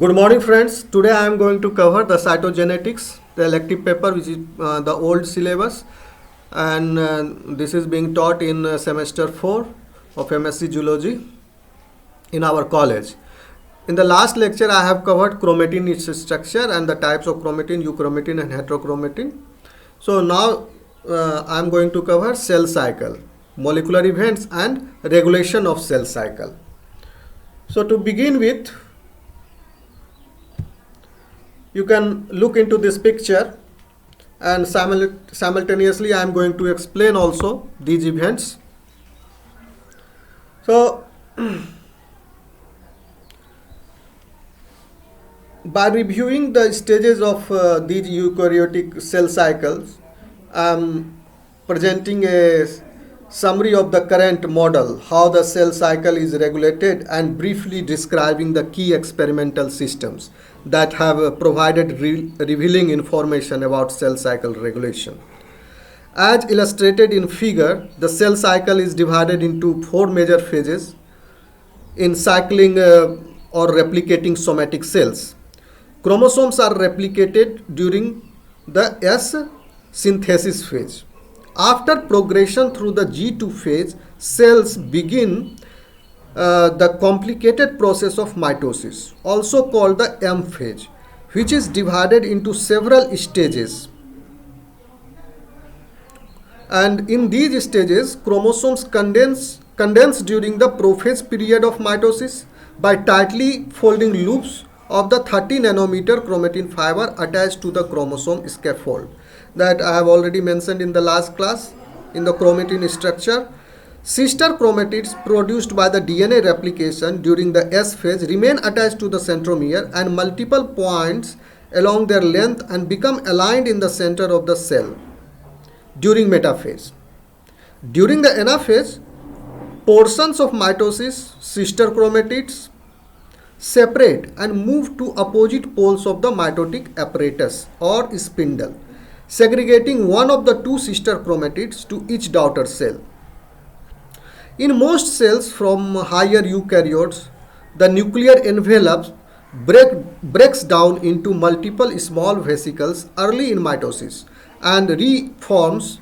Good morning, friends. Today I am going to cover the cytogenetics, the elective paper, which is the old syllabus, and this is being taught in semester 4 of MSc Zoology in our college. In the last lecture, I have covered chromatin, its structure, and the types of chromatin, euchromatin, and heterochromatin. So now I am going to cover cell cycle, molecular events, and regulation of cell cycle. So to begin with, you can look into this picture, and simultaneously I am going to explain also these events. So by reviewing the stages of these eukaryotic cell cycles, I am presenting a summary of the current model, how the cell cycle is regulated, and briefly describing the key experimental systems that have provided revealing information about cell cycle regulation. As illustrated in figure, the cell cycle is divided into four major phases in cycling or replicating somatic cells. Chromosomes are replicated during the S synthesis phase. After progression through the G2 phase, cells begin the complicated process of mitosis, also called the M phase, which is divided into several stages. And in these stages, chromosomes condense during the prophase period of mitosis by tightly folding loops of the 30 nanometer chromatin fiber attached to the chromosome scaffold that I have already mentioned in the last class. In the chromatin structure, sister chromatids produced by the DNA replication during the S phase remain attached to the centromere and multiple points along their length and become aligned in the center of the cell during metaphase. During the anaphase, portions of mitosis, sister chromatids separate and move to opposite poles of the mitotic apparatus or spindle, segregating one of the two sister chromatids to each daughter cell. In most cells from higher eukaryotes, the nuclear envelope breaks down into multiple small vesicles early in mitosis and reforms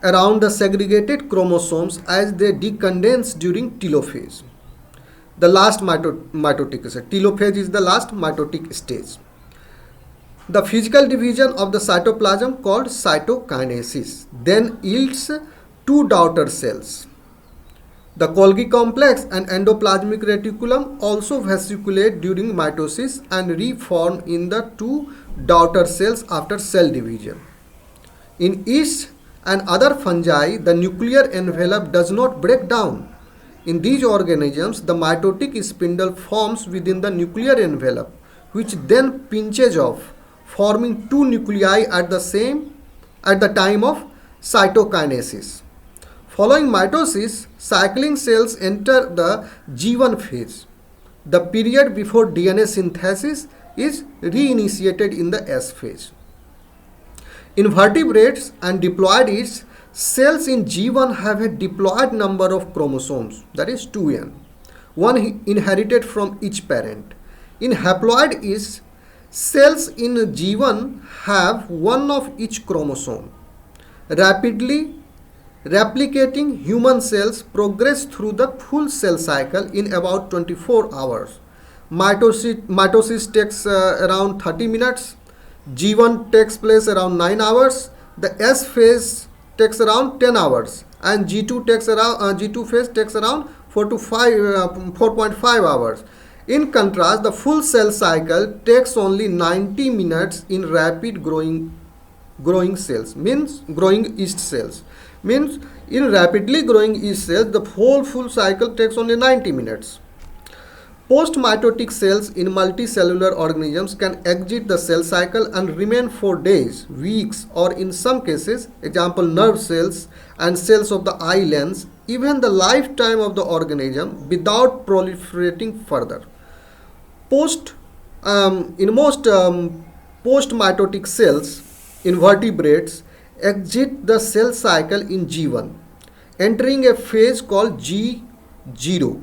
around the segregated chromosomes as they decondense during telophase. The last mitotic stage. Telophase is the last mitotic stage. The physical division of the cytoplasm, called cytokinesis, then yields two daughter cells. The Golgi complex and endoplasmic reticulum also vesiculate during mitosis and reform in the two daughter cells after cell division. In yeast and other fungi, the nuclear envelope does not break down. In these organisms, the mitotic spindle forms within the nuclear envelope, which then pinches off, forming two nuclei at the time of cytokinesis. Following mitosis, cycling cells enter the G1 phase. The period before DNA synthesis is reinitiated in the S phase. In vertebrates and diploids, cells in G1 have a diploid number of chromosomes, that is 2n, one inherited from each parent. In haploid yeast, cells in G1 have one of each chromosome. Rapidly replicating human cells progress through the full cell cycle in about 24 hours. Mitosis takes around 30 minutes. G1 takes place around 9 hours. The S phase takes around 10 hours, and G2 phase takes around 4.5 hours. In contrast, the full cell cycle takes only 90 minutes in rapid growing cells, means growing yeast cells. Means in rapidly growing yeast cells, the whole full cycle takes only 90 minutes. Post-mitotic cells in multicellular organisms can exit the cell cycle and remain for days, weeks, or in some cases, example nerve cells and cells of the eye lens, even the lifetime of the organism without proliferating further. In most post-mitotic cells, invertebrates exit the cell cycle in G1, entering a phase called G0.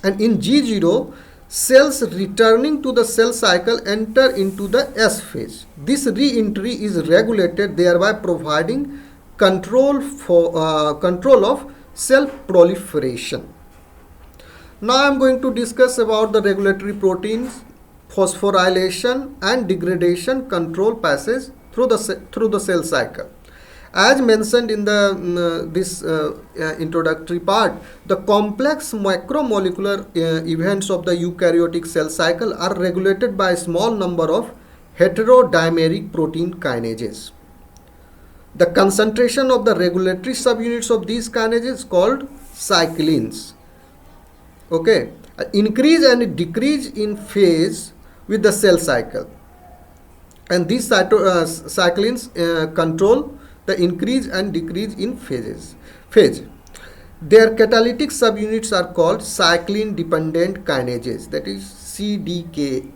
And in G0, cells returning to the cell cycle enter into the S phase. This re-entry is regulated, thereby providing control of cell proliferation. Now I am going to discuss about the regulatory proteins, phosphorylation and degradation control passes through the cell cycle. As mentioned in the this introductory part, the complex macromolecular events of the eukaryotic cell cycle are regulated by a small number of heterodimeric protein kinases. The concentration of the regulatory subunits of these kinases is called cyclins. Okay, increase and decrease in phase with the cell cycle, and these cyclins control the increase and decrease in phase. Their catalytic subunits are called cyclin dependent kinases, that is CDKs,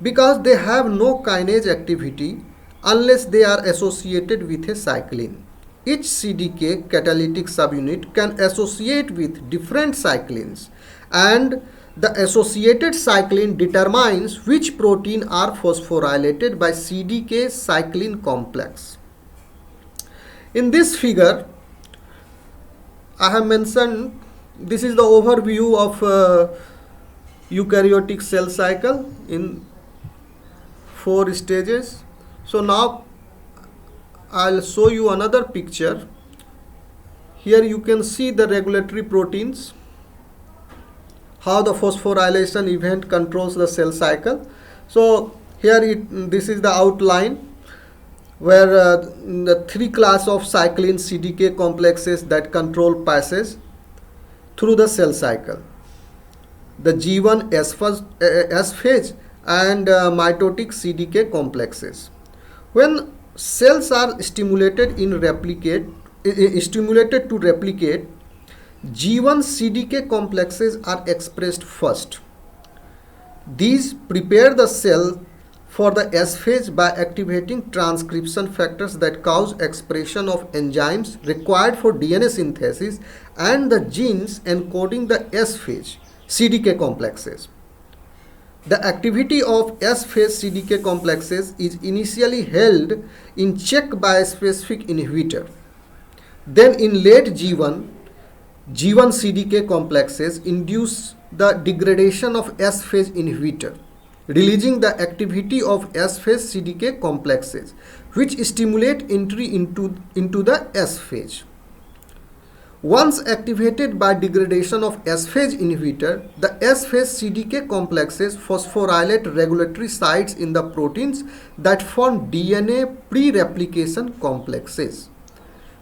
because they have no kinase activity unless they are associated with a cyclin. Each CDK catalytic subunit can associate with different cyclins, and the associated cyclin determines which protein are phosphorylated by CDK cyclin complex. In this figure, I have mentioned, this is the overview of eukaryotic cell cycle in 4 stages. So now I'll show you another picture. Here you can see the regulatory proteins, how the phosphorylation event controls the cell cycle. So here this is the outline where the 3 class of cyclin CDK complexes that control passes through the cell cycle: the G1 S phase and mitotic CDK complexes. When cells are stimulated to replicate, G1 CDK complexes are expressed first. These prepare the cell for the S phase by activating transcription factors that cause expression of enzymes required for DNA synthesis and the genes encoding the S phase CDK complexes. The activity of S phase CDK complexes is initially held in check by a specific inhibitor. Then in late G1 CDK complexes induce the degradation of S phase inhibitor, releasing the activity of S phase CDK complexes, which stimulate entry into the S phase. Once activated by degradation of S phase inhibitor, the S phase CDK complexes phosphorylate regulatory sites in the proteins that form DNA pre-replication complexes,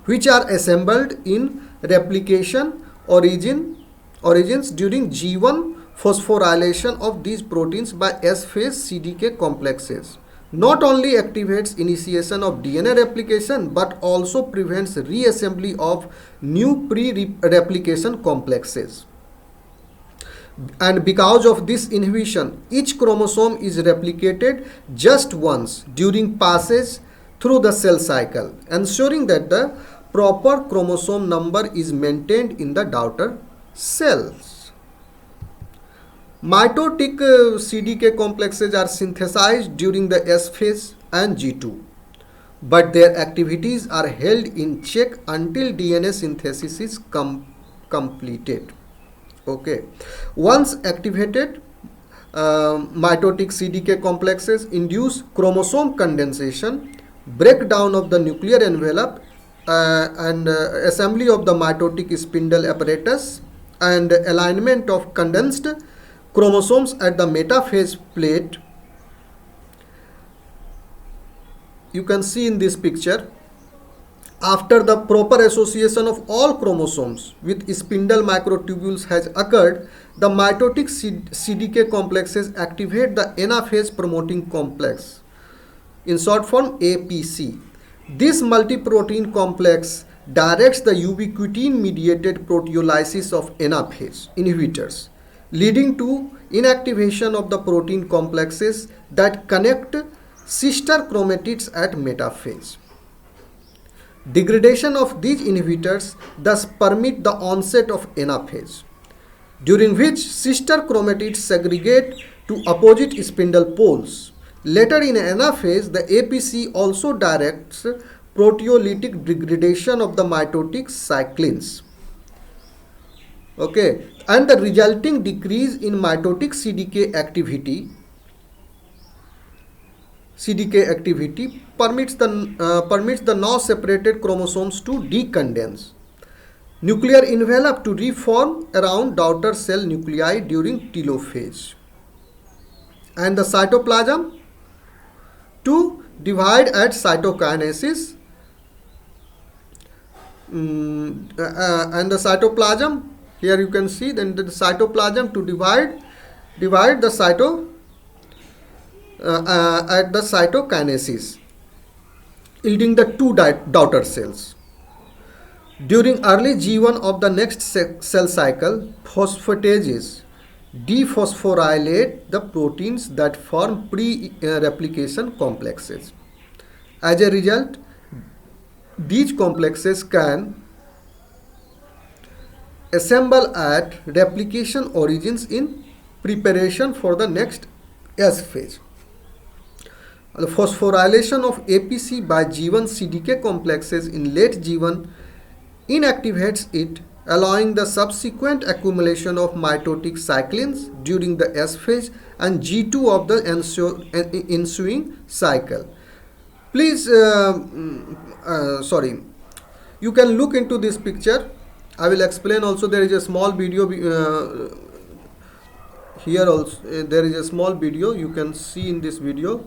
which are assembled in replication origins during G1 phosphorylation of these proteins by S phase CDK complexes. Not only activates initiation of DNA replication but also prevents reassembly of new pre-replication complexes. And because of this inhibition, each chromosome is replicated just once during passage through the cell cycle, ensuring that the proper chromosome number is maintained in the daughter cells. Mitotic CDK complexes are synthesized during the S phase and G2, but their activities are held in check until DNA synthesis is completed. Okay. Once activated, mitotic CDK complexes induce chromosome condensation, breakdown of the nuclear envelope, and assembly of the mitotic spindle apparatus, and alignment of condensed chromosomes at the metaphase plate. You can see in this picture, after the proper association of all chromosomes with spindle microtubules has occurred, the mitotic CDK complexes activate the anaphase promoting complex, in short form APC. This multi-protein complex directs the ubiquitin-mediated proteolysis of anaphase inhibitors, leading to inactivation of the protein complexes that connect sister chromatids at metaphase. Degradation of these inhibitors thus permit the onset of anaphase. during which sister chromatids segregate to opposite spindle poles. Later in anaphase, the APC also directs proteolytic degradation of the mitotic cyclins. Okay, and the resulting decrease in mitotic CDK activity permits the now separated chromosomes to decondense. Nuclear envelope to reform around daughter cell nuclei during telophase. And the cytoplasm to divide at cytokinesis. And the cytoplasm, here you can see then the cytoplasm to divide the at the cytokinesis, yielding the two daughter cells. During early G1 of the next cell cycle, phosphatases dephosphorylate the proteins that form pre-replication complexes. As a result, these complexes can assemble at replication origins in preparation for the next S phase. The phosphorylation of APC by G1 CDK complexes in late G1 inactivates it, allowing the subsequent accumulation of mitotic cyclins during the S phase and G2 of the ensuing cycle. Please, you can look into this picture. I will explain also. There is a small video here also. There is a small video you can see in this video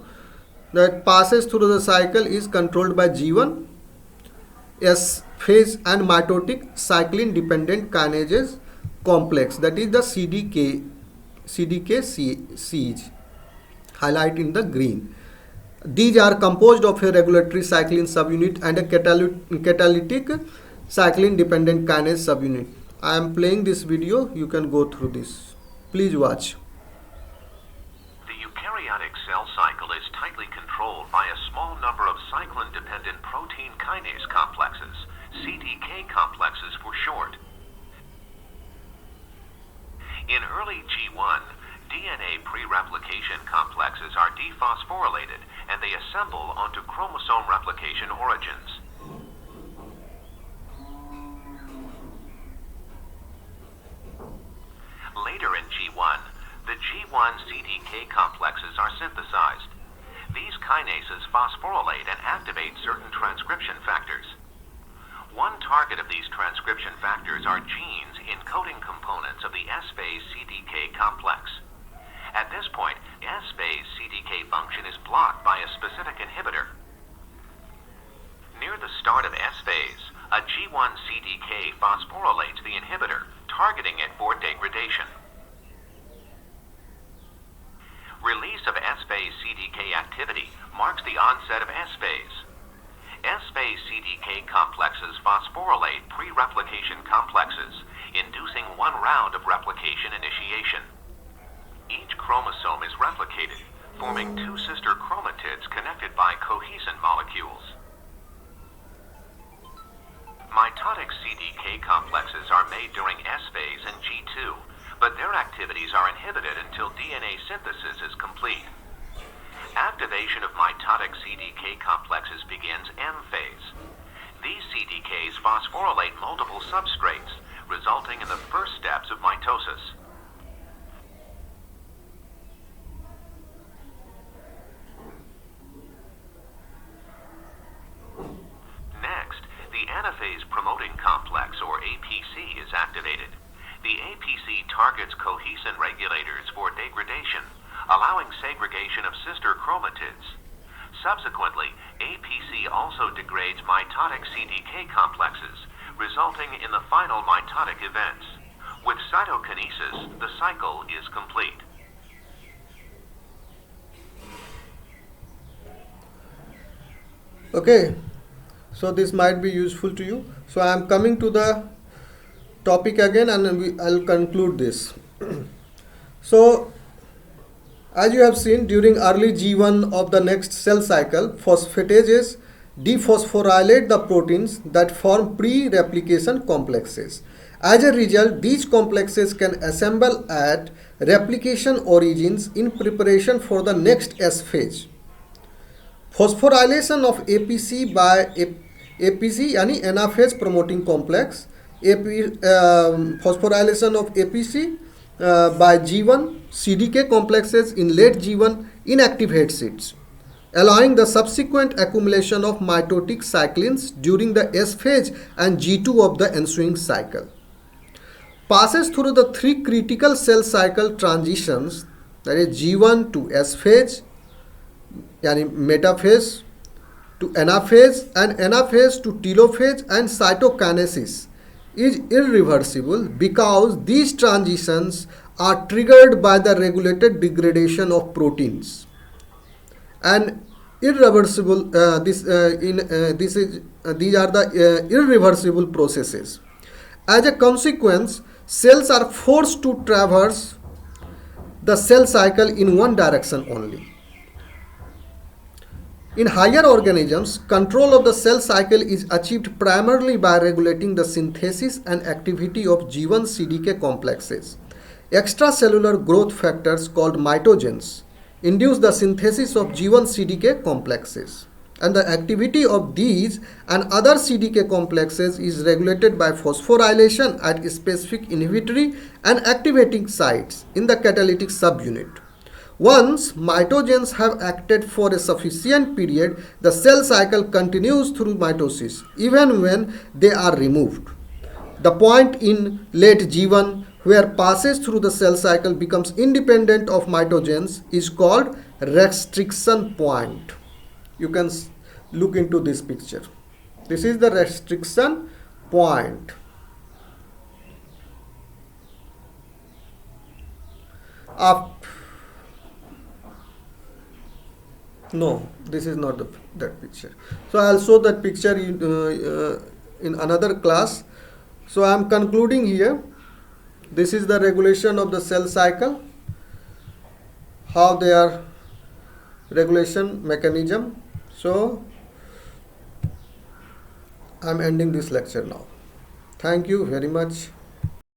that passes through the cycle is controlled by G1 S phase and mitotic cyclin dependent kinases complex, that is the CDKCs, highlight in the green. These are composed of a regulatory cyclin subunit and a catalytic cyclin dependent kinase subunit. I am playing this video, you can go through this. Please watch. The eukaryotic cell cycle is tightly controlled by a small number of cyclin-dependent protein kinase complexes, CDK complexes for short. In early G1, DNA pre-replication complexes are dephosphorylated and they assemble onto chromosome replication origins. Later in G1, the G1 CDK complexes are synthesized. These kinases phosphorylate and activate certain transcription factors. One target of these transcription factors are genes encoding components of the S-phase CDK complex. At this point, S-phase CDK function is blocked by a specific inhibitor. Near the start of S-phase, a G1 CDK phosphorylates the inhibitor, targeting it for degradation. Release of S-phase CDK activity marks the onset of S-phase. S-phase CDK complexes phosphorylate pre-replication complexes, inducing one round of replication initiation. Each chromosome is replicated, forming two sister chromatids connected by cohesin molecules. Mitotic CDK complexes are made during S-phase and G2, but their activities are inhibited until DNA synthesis is complete. Activation of mitotic CDK complexes begins M-phase. These CDKs phosphorylate multiple substrates, resulting in the first steps of mitosis. Next, the anaphase promoting complex, or APC, is activated. The APC targets cohesin regulators for degradation, allowing segregation of sister chromatids. Subsequently, APC also degrades mitotic CDK complexes, resulting in the final mitotic events. With cytokinesis, the cycle is complete. Okay, so this might be useful to you. So I am coming to the topic again and I'll conclude this. So as you have seen, during early G1 of the next cell cycle, phosphatases dephosphorylate the proteins that form pre-replication complexes. As a result, these complexes can assemble at replication origins in preparation for the next S phase. Phosphorylation of APC by APC यानी anaphase promoting complex, phosphorylation of APC by G1 CDK complexes in late G1 inactive head sheets, allowing the subsequent accumulation of mitotic cyclins during the S phase and G2 of the ensuing cycle. Passes through the three critical cell cycle transitions, that is G1 to S phase, yani metaphase, to anaphase, and anaphase to telophase, and cytokinesis is irreversible because these transitions are triggered by the regulated degradation of proteins. And irreversible, these are the irreversible processes. As a consequence, cells are forced to traverse the cell cycle in one direction only. In higher organisms, control of the cell cycle is achieved primarily by regulating the synthesis and activity of G1 CDK complexes. Extracellular growth factors called mitogens induce the synthesis of G1 CDK complexes, and the activity of these and other CDK complexes is regulated by phosphorylation at specific inhibitory and activating sites in the catalytic subunit. Once mitogens have acted for a sufficient period, the cell cycle continues through mitosis even when they are removed. The point in late G1 where passes through the cell cycle becomes independent of mitogens is called restriction point. You can look into this picture. This is the restriction point. No, this is not that picture. So I'll show that picture in another class. So I'm concluding here. This is the regulation of the cell cycle, how they are regulation mechanism. So I'm ending this lecture now. Thank you very much.